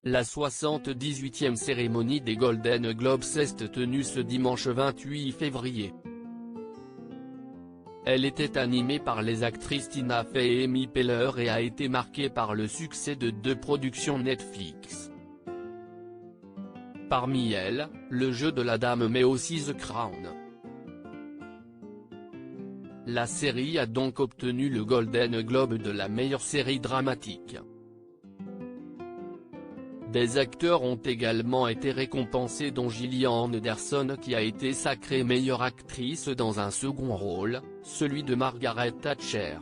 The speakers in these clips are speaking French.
La 78e cérémonie des Golden Globes est tenue ce dimanche 28 février. Elle était animée par les actrices Tina Fey et Amy Poehler et a été marquée par le succès de 2 productions Netflix. Parmi elles, Le Jeu de la Dame mais aussi The Crown. La série a donc obtenu le Golden Globe de la meilleure série dramatique. Des acteurs ont également été récompensés dont Gillian Anderson qui a été sacrée meilleure actrice dans un second rôle, celui de Margaret Thatcher.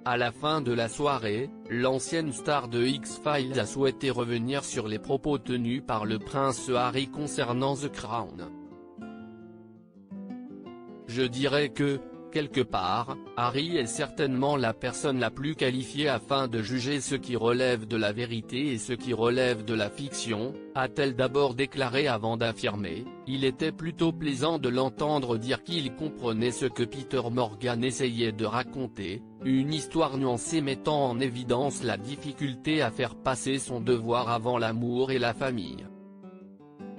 À la fin de la soirée, l'ancienne star de X-Files a souhaité revenir sur les propos tenus par le prince Harry concernant The Crown. Je dirais que, quelque part, Harry est certainement la personne la plus qualifiée afin de juger ce qui relève de la vérité et ce qui relève de la fiction, a-t-elle d'abord déclaré avant d'affirmer. Il était plutôt plaisant de l'entendre dire qu'il comprenait ce que Peter Morgan essayait de raconter, une histoire nuancée mettant en évidence la difficulté à faire passer son devoir avant l'amour et la famille.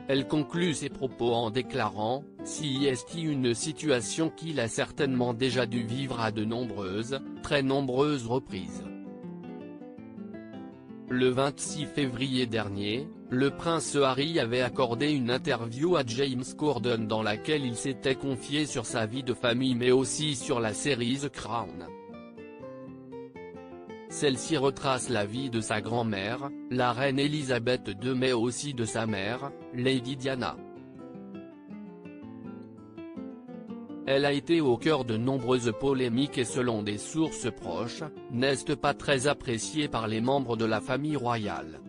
Elle conclut ses propos en déclarant « Si est une situation qu'il a certainement déjà dû vivre à de nombreuses, très nombreuses reprises ». Le 26 février dernier, le prince Harry avait accordé une interview à James Corden dans laquelle il s'était confié sur sa vie de famille mais aussi sur la série The Crown. Celle-ci retrace la vie de sa grand-mère, la reine Elisabeth II mais aussi de sa mère, Lady Diana. Elle a été au cœur de nombreuses polémiques et selon des sources proches, n'est pas très appréciée par les membres de la famille royale.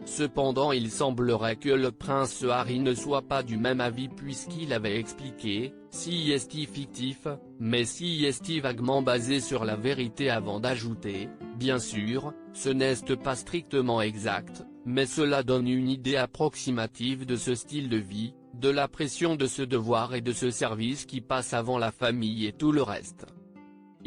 Cependant il semblerait que le prince Harry ne soit pas du même avis puisqu'il avait expliqué, si est fictif, mais si est vaguement basé sur la vérité avant d'ajouter, bien sûr, ce n'est pas strictement exact, mais cela donne une idée approximative de ce style de vie, de la pression de ce devoir et de ce service qui passe avant la famille et tout le reste.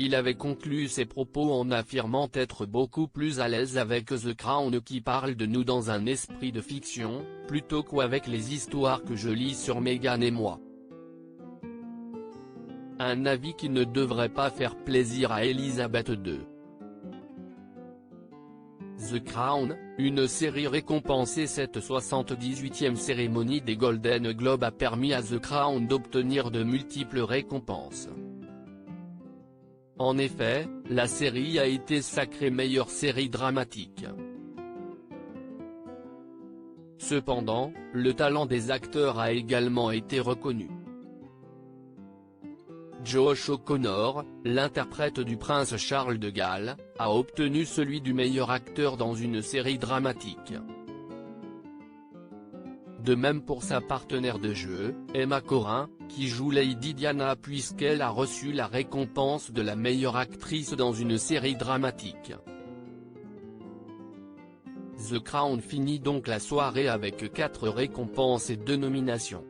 Il avait conclu ses propos en affirmant être beaucoup plus à l'aise avec The Crown qui parle de nous dans un esprit de fiction, plutôt qu'avec les histoires que je lis sur Meghan et moi. Un avis qui ne devrait pas faire plaisir à Elisabeth II. The Crown, une série récompensée. Cette 78e cérémonie des Golden Globes a permis à The Crown d'obtenir de multiples récompenses. En effet, la série a été sacrée meilleure série dramatique. Cependant, le talent des acteurs a également été reconnu. Josh O'Connor, l'interprète du prince Charles de Galles, a obtenu celui du meilleur acteur dans une série dramatique. De même pour sa partenaire de jeu, Emma Corrin, qui joue Lady Diana puisqu'elle a reçu la récompense de la meilleure actrice dans une série dramatique. The Crown finit donc la soirée avec 4 récompenses et 2 nominations.